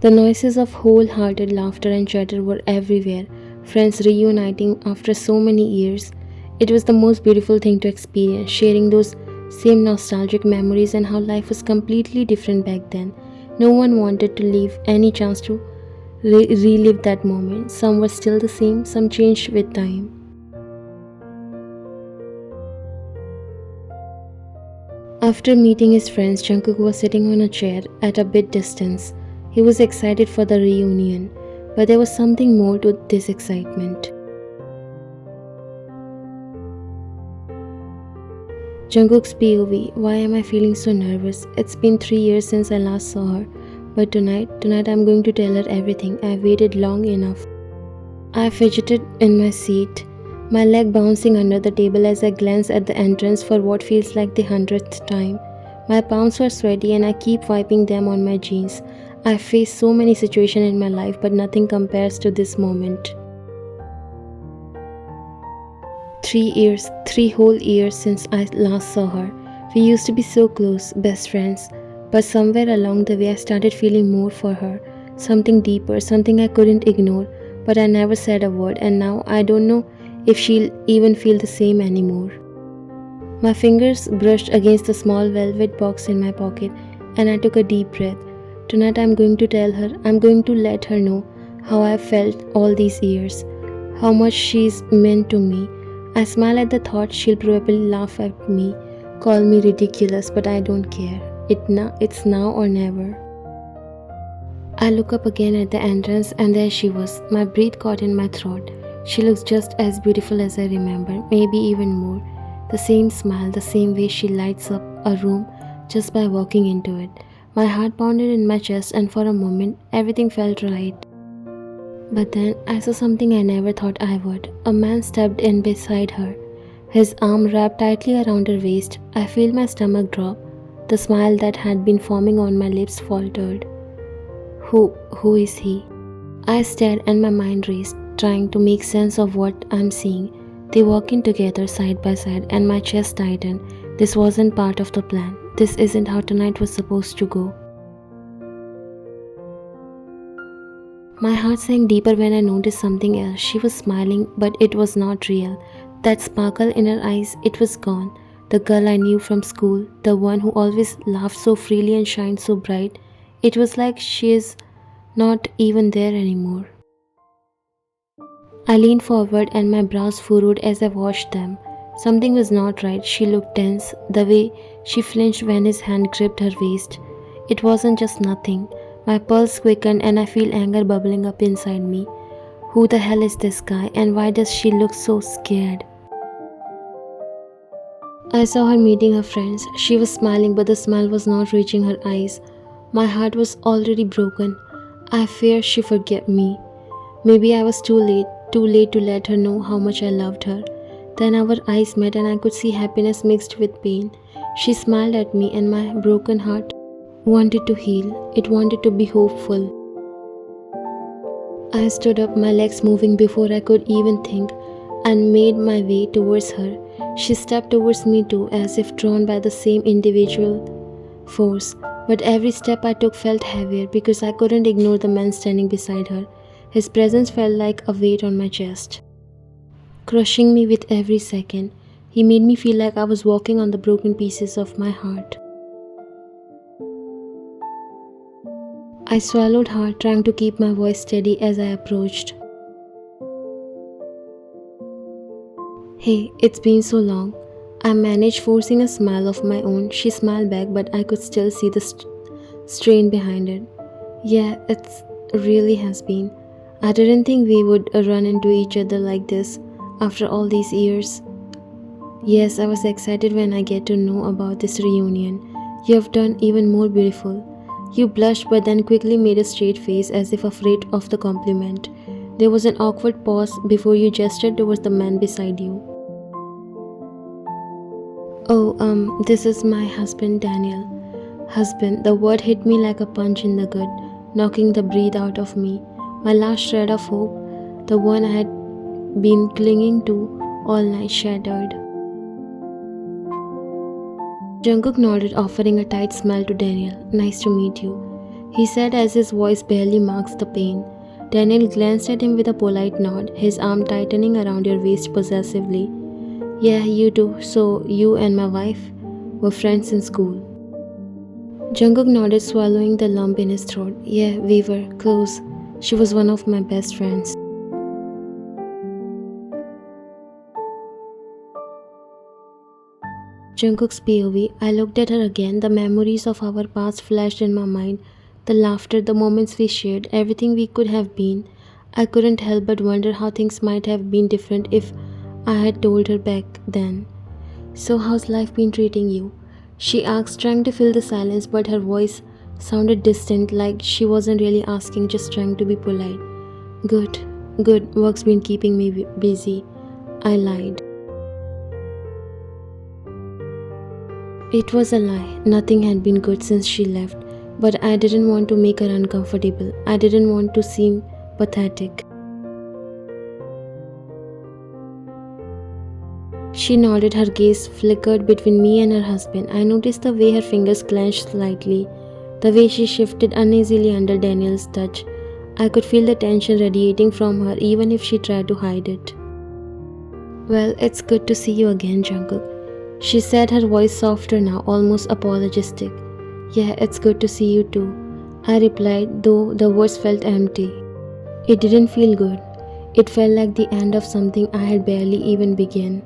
The noises of wholehearted laughter and chatter were everywhere, friends reuniting after so many years. It was the most beautiful thing to experience, sharing those same nostalgic memories and how life was completely different back then. No one wanted to leave any chance to relive that moment. Some were still the same, some changed with time. After meeting his friends, Jungkook was sitting on a chair at a bit distance. He was excited for the reunion, but there was something more to this excitement. Jungkook's POV. Why am I feeling so nervous? It's been 3 years since I last saw her, but tonight I'm going to tell her everything. I waited long enough. I fidgeted in my seat, my leg bouncing under the table as I glanced at the entrance for what feels like the 100th time. My palms were sweaty and I keep wiping them on my jeans. I faced so many situations in my life, but nothing compares to this moment. 3 years, 3 whole years since I last saw her. We used to be so close, best friends. But somewhere along the way, I started feeling more for her. Something deeper, something I couldn't ignore. But I never said a word, and now I don't know if she'll even feel the same anymore. My fingers brushed against the small velvet box in my pocket, and I took a deep breath. Tonight I'm going to tell her, I'm going to let her know how I've felt all these years, how much she's meant to me. I smile at the thought she'll probably laugh at me, call me ridiculous, but I don't care. It's now or never. I look up again at the entrance and there she was, my breath caught in my throat. She looks just as beautiful as I remember, maybe even more. The same smile, the same way she lights up a room just by walking into it. My heart pounded in my chest and for a moment everything felt right. But then I saw something I never thought I would. A man stepped in beside her, his arm wrapped tightly around her waist. I felt my stomach drop. The smile that had been forming on my lips faltered. Who is he? I stared and my mind raced, trying to make sense of what I'm seeing. They walk in together side by side and my chest tightened. This wasn't part of the plan. This isn't how tonight was supposed to go. My heart sank deeper when I noticed something else. She was smiling, but it was not real. That sparkle in her eyes, it was gone. The girl I knew from school, the one who always laughed so freely and shined so bright, it was like she is not even there anymore. I leaned forward and my brows furrowed as I watched them. Something was not right. She looked tense, the way she flinched when his hand gripped her waist. It wasn't just nothing. My pulse quickened and I feel anger bubbling up inside me. Who the hell is this guy and why does she look so scared? I saw her meeting her friends. She was smiling, but the smile was not reaching her eyes. My heart was already broken. I fear she forget me. Maybe I was too late to let her know how much I loved her. Then our eyes met and I could see happiness mixed with pain. She smiled at me and my broken heart wanted to heal. It wanted to be hopeful. I stood up, my legs moving before I could even think, and made my way towards her. She stepped towards me too, as if drawn by the same individual force. But every step I took felt heavier because I couldn't ignore the man standing beside her. His presence felt like a weight on my chest, crushing me with every second. He made me feel like I was walking on the broken pieces of my heart. I swallowed hard, trying to keep my voice steady as I approached. Hey, it's been so long. I managed forcing a smile of my own. She smiled back, but I could still see the strain behind it. Yeah, it really has been. I didn't think we would run into each other like this after all these years. Yes, I was excited when I get to know about this reunion. You have done even more beautiful. You blushed but then quickly made a straight face as if afraid of the compliment. There was an awkward pause before you gestured towards the man beside you. Oh, this is my husband Daniel. Husband, the word hit me like a punch in the gut, knocking the breath out of me. My last shred of hope, the one I had been clinging to all night, shattered. Jungkook nodded, offering a tight smile to Daniel. Nice to meet you. he said as his voice barely marks the pain. Daniel glanced at him with a polite nod, his arm tightening around your waist possessively. Yeah, you too. So, you and my wife were friends in school. Jungkook nodded, swallowing the lump in his throat. Yeah, we were close. She was one of my best friends. Jungkook's POV. I looked at her again. The memories of our past flashed in my mind. The laughter, the moments we shared, everything we could have been. I couldn't help but wonder how things might have been different if I had told her back then. So, how's life been treating you? She asked, trying to fill the silence, but her voice sounded distant, like she wasn't really asking, just trying to be polite. Good, good. Work's been keeping me busy. I lied. It was a lie. Nothing had been good since she left, but I didn't want to make her uncomfortable. I didn't want to seem pathetic. She nodded, her gaze flickered between me and her husband. I noticed the way her fingers clenched slightly, the way she shifted uneasily under Daniel's touch. I could feel the tension radiating from her even if she tried to hide it. Well, it's good to see you again, Jungkook. She said, her voice softer now, almost apologetic. Yeah, it's good to see you too. I replied, though the words felt empty. It didn't feel good. It felt like the end of something I had barely even begun.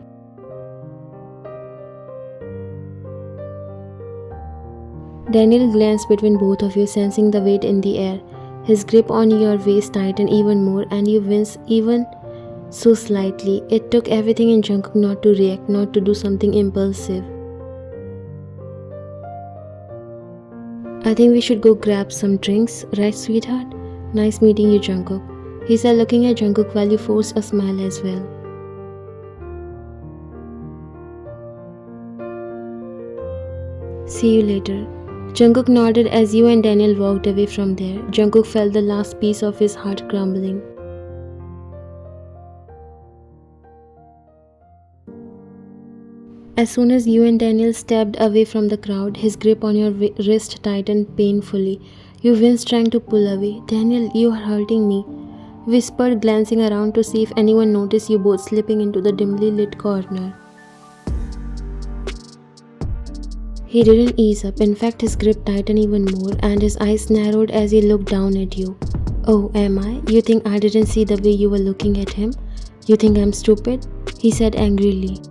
Daniel glanced between both of you, sensing the weight in the air. His grip on your waist tightened even more, and you winced even so slightly. It took everything in Jungkook not to react, not to do something impulsive. I think we should go grab some drinks, right, sweetheart? Nice meeting you, Jungkook, he said, looking at Jungkook while you forced a smile as well. See you later. Jungkook nodded as you and Daniel walked away from there. Jungkook felt the last piece of his heart crumbling. As soon as you and Daniel stepped away from the crowd, his grip on your wrist tightened painfully. You winced, trying to pull away. Daniel, you are hurting me, whispered, glancing around to see if anyone noticed you both slipping into the dimly lit corner. He didn't ease up. In fact, his grip tightened even more, and his eyes narrowed as he looked down at you. Oh, am I? You think I didn't see the way you were looking at him? You think I'm stupid? He said angrily.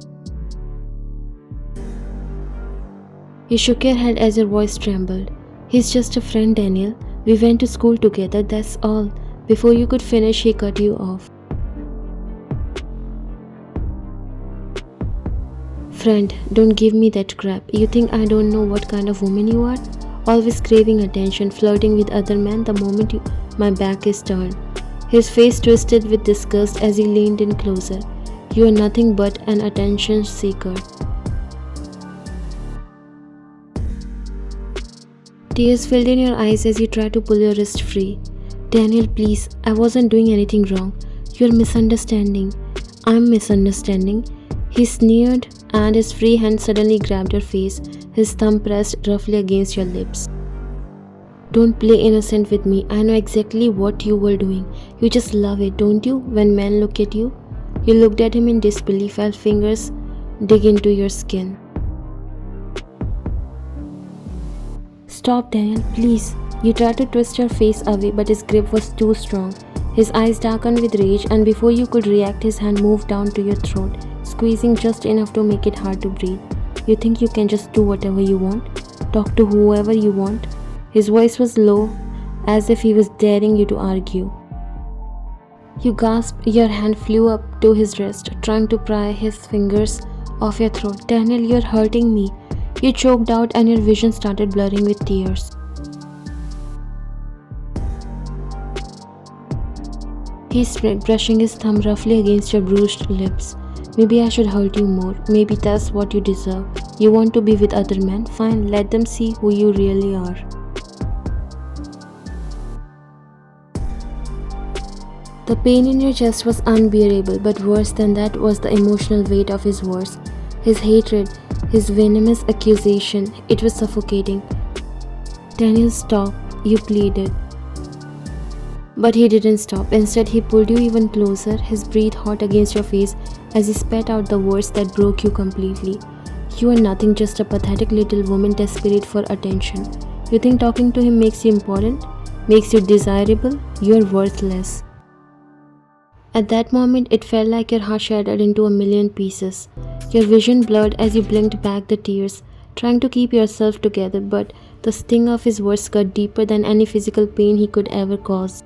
You shook your head as your voice trembled. He's just a friend, Daniel. We went to school together, that's all. Before you could finish, he cut you off. Friend, don't give me that crap. You think I don't know what kind of woman you are? Always craving attention, flirting with other men the moment my back is turned. His face twisted with disgust as he leaned in closer. You are nothing but an attention seeker. Tears filled in your eyes as you tried to pull your wrist free. Daniel, please, I wasn't doing anything wrong. You're misunderstanding. I'm misunderstanding. He sneered, and his free hand suddenly grabbed your face, his thumb pressed roughly against your lips. Don't play innocent with me. I know exactly what you were doing. You just love it, don't you, when men look at you? You looked at him in disbelief, felt fingers dig into your skin. Stop, Daniel, please. You tried to twist your face away, but his grip was too strong. His eyes darkened with rage, and before you could react, his hand moved down to your throat, squeezing just enough to make it hard to breathe. You think you can just do whatever you want? Talk to whoever you want? His voice was low, as if he was daring you to argue. You gasped, your hand flew up to his wrist, trying to pry his fingers off your throat. Daniel, you're hurting me. You choked out, and your vision started blurring with tears. He spread, brushing his thumb roughly against your bruised lips. Maybe I should hurt you more. Maybe that's what you deserve. You want to be with other men? Fine, let them see who you really are. The pain in your chest was unbearable, but worse than that was the emotional weight of his words. His hatred, his venomous accusation. It was suffocating. Daniel, stop. you pleaded. But he didn't stop. Instead, he pulled you even closer, his breath hot against your face as he spat out the words that broke you completely. You are nothing, just a pathetic little woman desperate for attention. You think talking to him makes you important? Makes you desirable? You are worthless. At that moment, it felt like your heart shattered into a million pieces. Your vision blurred as you blinked back the tears, trying to keep yourself together, but the sting of his words cut deeper than any physical pain he could ever cause.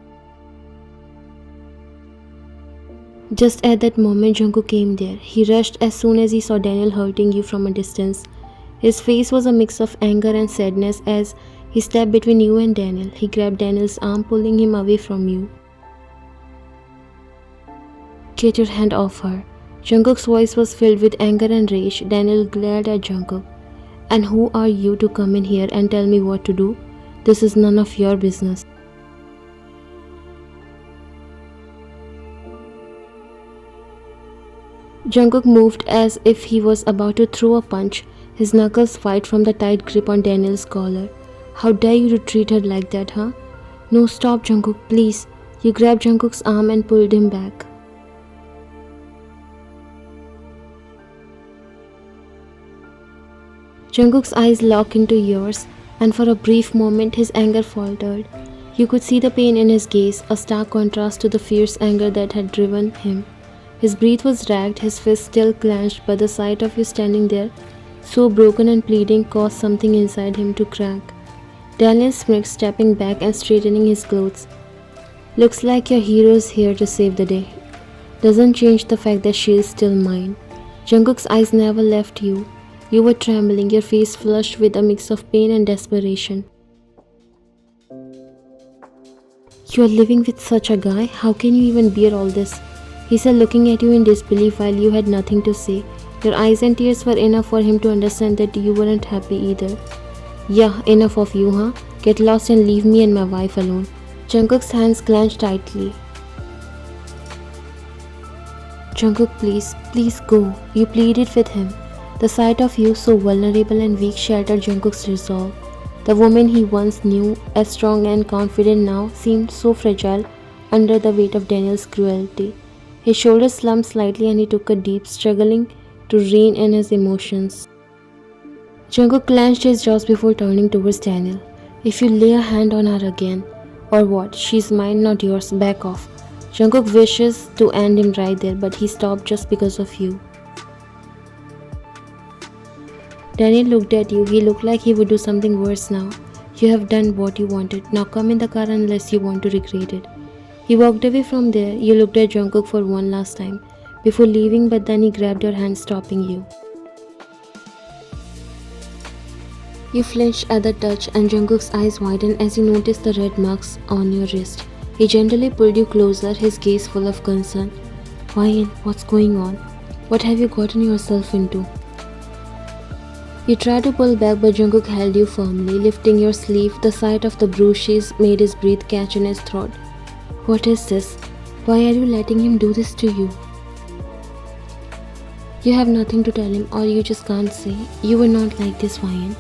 Just at that moment, Jungkook came there. He rushed as soon as he saw Daniel hurting you from a distance. His face was a mix of anger and sadness as he stepped between you and Daniel. He grabbed Daniel's arm, pulling him away from you. Get your hand off her. Jungkook's voice was filled with anger and rage. Daniel glared at Jungkook. And who are you to come in here and tell me what to do? This is none of your business. Jungkook moved as if he was about to throw a punch, his knuckles white from the tight grip on Daniel's collar. How dare you to treat her like that, huh? No, stop, Jungkook, please. You grabbed Jungkook's arm and pulled him back. Jungkook's eyes locked into yours, and for a brief moment his anger faltered. You could see the pain in his gaze, a stark contrast to the fierce anger that had driven him. His breath was ragged, his fist still clenched, but the sight of you standing there, so broken and pleading, caused something inside him to crack. Daniel smirked, stepping back and straightening his clothes. Looks like your hero's here to save the day. Doesn't change the fact that she is still mine. Jungkook's eyes never left you. You were trembling, your face flushed with a mix of pain and desperation. You are living with such a guy? How can you even bear all this? He said, looking at you in disbelief while you had nothing to say. Your eyes and tears were enough for him to understand that you weren't happy either. Yeah, enough of you, huh? Get lost and leave me and my wife alone. Jungkook's hands clenched tightly. Jungkook, please, please go. You pleaded with him. The sight of you, so vulnerable and weak, shattered Jungkook's resolve. The woman he once knew as strong and confident now seemed so fragile under the weight of Daniel's cruelty. His shoulders slumped slightly and he took a deep, struggling to rein in his emotions. Jungkook clenched his jaws before turning towards Daniel. If you lay a hand on her again, or what? She's mine, not yours. Back off. Jungkook wishes to end him right there, but he stopped just because of you. Daniel looked at you. He looked like he would do something worse now. You have done what you wanted. Now come in the car unless you want to regret it. He walked away from there. You looked at Jungkook for one last time before leaving, but then he grabbed your hand, stopping you. You flinched at the touch and Jungkook's eyes widened as he noticed the red marks on your wrist. He gently pulled you closer, his gaze full of concern. Why, what's going on? What have you gotten yourself into? You tried to pull back, but Jungkook held you firmly, lifting your sleeve. The sight of the bruises made his breath catch in his throat. What is this? Why are you letting him do this to you? You have nothing to tell him, or you just can't say. You were not like this, Ryan.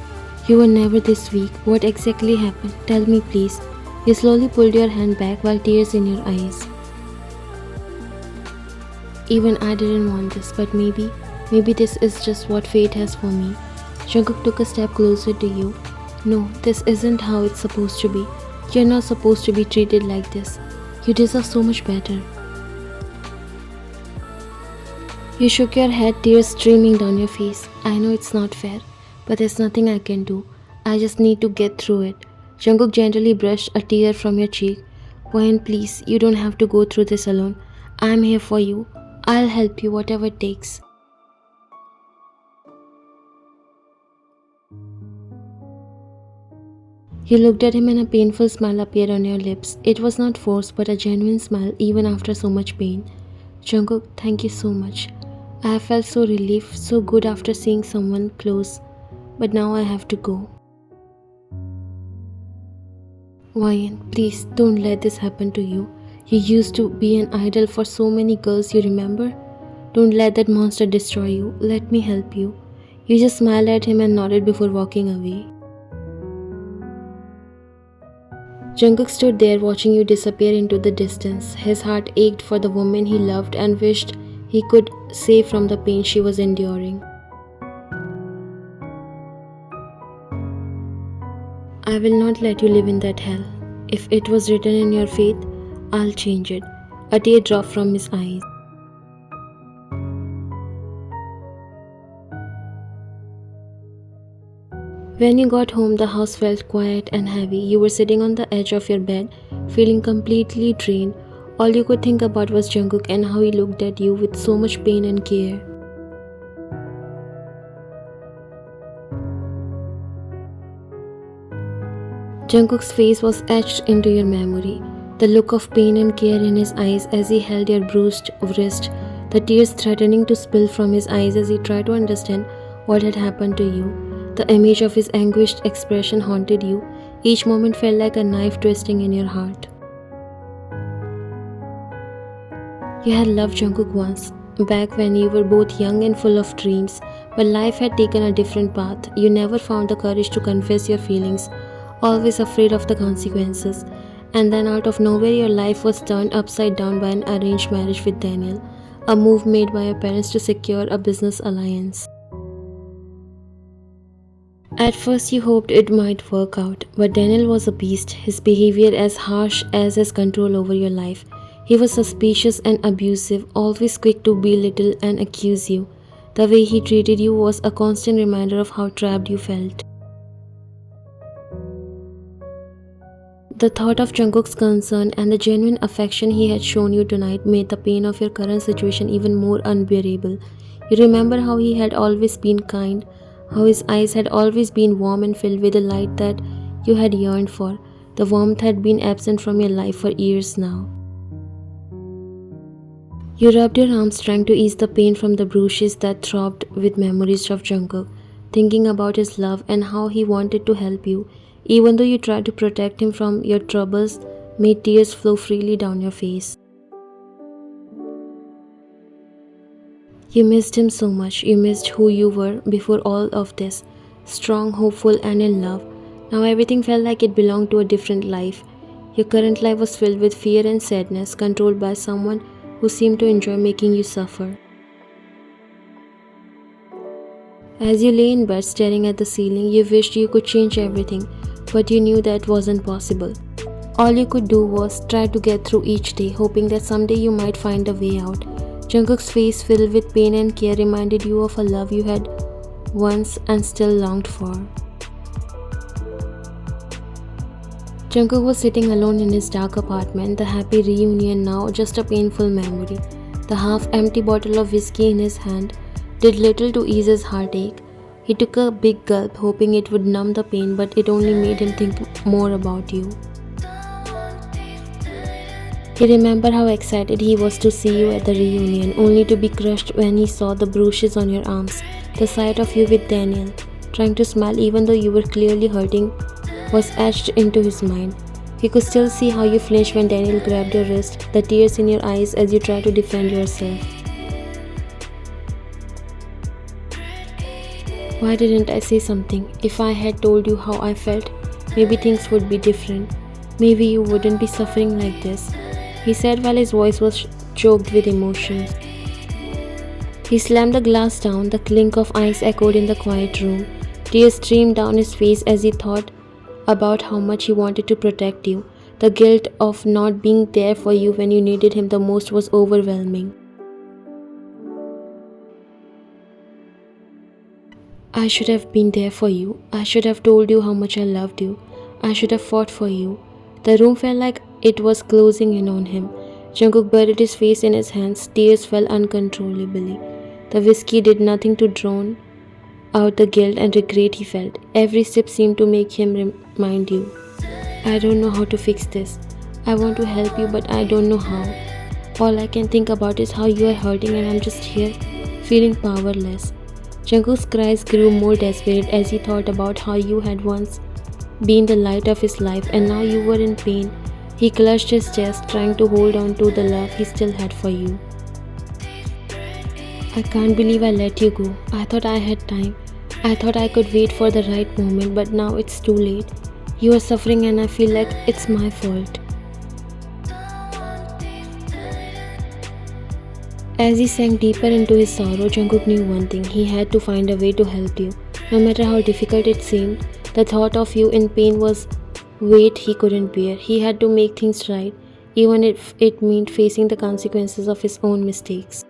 You were never this weak. What exactly happened? Tell me, please. You slowly pulled your hand back while tears in your eyes. Even I didn't want this, but maybe this is just what fate has for me. Jungkook took a step closer to you. No, this isn't how it's supposed to be. You're not supposed to be treated like this. You deserve so much better. You shook your head, tears streaming down your face. I know it's not fair, but there's nothing I can do. I just need to get through it. Jungkook gently brushed a tear from your cheek. Wayne, please, you don't have to go through this alone. I'm here for you. I'll help you, whatever it takes. You looked at him and a painful smile appeared on your lips. It was not forced, but a genuine smile even after so much pain. Jungkook, thank you so much. I have felt so relieved, so good after seeing someone close. But now I have to go. Ryan, please don't let this happen to you. You used to be an idol for so many girls, you remember? Don't let that monster destroy you. Let me help you. You just smiled at him and nodded before walking away. Jungkook stood there watching you disappear into the distance. His heart ached for the woman he loved and wished he could save from the pain she was enduring. I will not let you live in that hell. If it was written in your fate, I'll change it. A tear dropped from his eyes. When you got home, the house felt quiet and heavy. You were sitting on the edge of your bed, feeling completely drained. All you could think about was Jungkook and how he looked at you with so much pain and care. Jungkook's face was etched into your memory. The look of pain and care in his eyes as he held your bruised wrist, the tears threatening to spill from his eyes as he tried to understand what had happened to you. The image of his anguished expression haunted you. Each moment felt like a knife twisting in your heart. You had loved Jungkook once, back when you were both young and full of dreams, but life had taken a different path. You never found the courage to confess your feelings, always afraid of the consequences. And then out of nowhere your life was turned upside down by an arranged marriage with Daniel, a move made by your parents to secure a business alliance. At first you hoped it might work out, but Daniel was a beast, his behavior as harsh as his control over your life. He was suspicious and abusive, always quick to belittle and accuse you. The way he treated you was a constant reminder of how trapped you felt. The thought of Jungkook's concern and the genuine affection he had shown you tonight made the pain of your current situation even more unbearable. You remember how he had always been kind, how his eyes had always been warm and filled with the light that you had yearned for. The warmth had been absent from your life for years now. You rubbed your arms trying to ease the pain from the bruises that throbbed with memories of Jungkook, thinking about his love and how he wanted to help you. Even though you tried to protect him from your troubles, made tears flow freely down your face. You missed him so much. You missed who you were before all of this, strong, hopeful, and in love. Now everything felt like it belonged to a different life. Your current life was filled with fear and sadness, controlled by someone who seemed to enjoy making you suffer. As you lay in bed staring at the ceiling, you wished you could change everything, but you knew that wasn't possible. All you could do was try to get through each day, hoping that someday you might find a way out. Jungkook's face filled with pain and care reminded you of a love you had once and still longed for. Jungkook was sitting alone in his dark apartment, the happy reunion now just a painful memory. The half-empty bottle of whiskey in his hand did little to ease his heartache. He took a big gulp, hoping it would numb the pain, but it only made him think more about you. He remembered how excited he was to see you at the reunion, only to be crushed when he saw the bruises on your arms. The sight of you with Daniel, trying to smile even though you were clearly hurting, was etched into his mind. He could still see how you flinched when Daniel grabbed your wrist, the tears in your eyes as you tried to defend yourself. Why didn't I say something? If I had told you how I felt, maybe things would be different. Maybe you wouldn't be suffering like this, he said while his voice was choked with emotion. He slammed the glass down, the clink of ice echoed in the quiet room. Tears streamed down his face as he thought about how much he wanted to protect you. The guilt of not being there for you when you needed him the most was overwhelming. I should have been there for you. I should have told you how much I loved you. I should have fought for you. The room felt like it was closing in on him. Jungkook buried his face in his hands. Tears fell uncontrollably. The whiskey did nothing to drown out the guilt and regret he felt. Every sip seemed to make him remind you. I don't know how to fix this. I want to help you, but I don't know how. All I can think about is how you are hurting and I'm just here, feeling powerless. Jungkook's cries grew more desperate as he thought about how you had once been the light of his life and now you were in pain. He clutched his chest, trying to hold on to the love he still had for you. I can't believe I let you go. I thought I had time. I thought I could wait for the right moment, but now it's too late. You are suffering and I feel like it's my fault. As he sank deeper into his sorrow, Jungkook knew one thing: he had to find a way to help you. No matter how difficult it seemed, the thought of you in pain was weight he couldn't bear. He had to make things right, even if it meant facing the consequences of his own mistakes.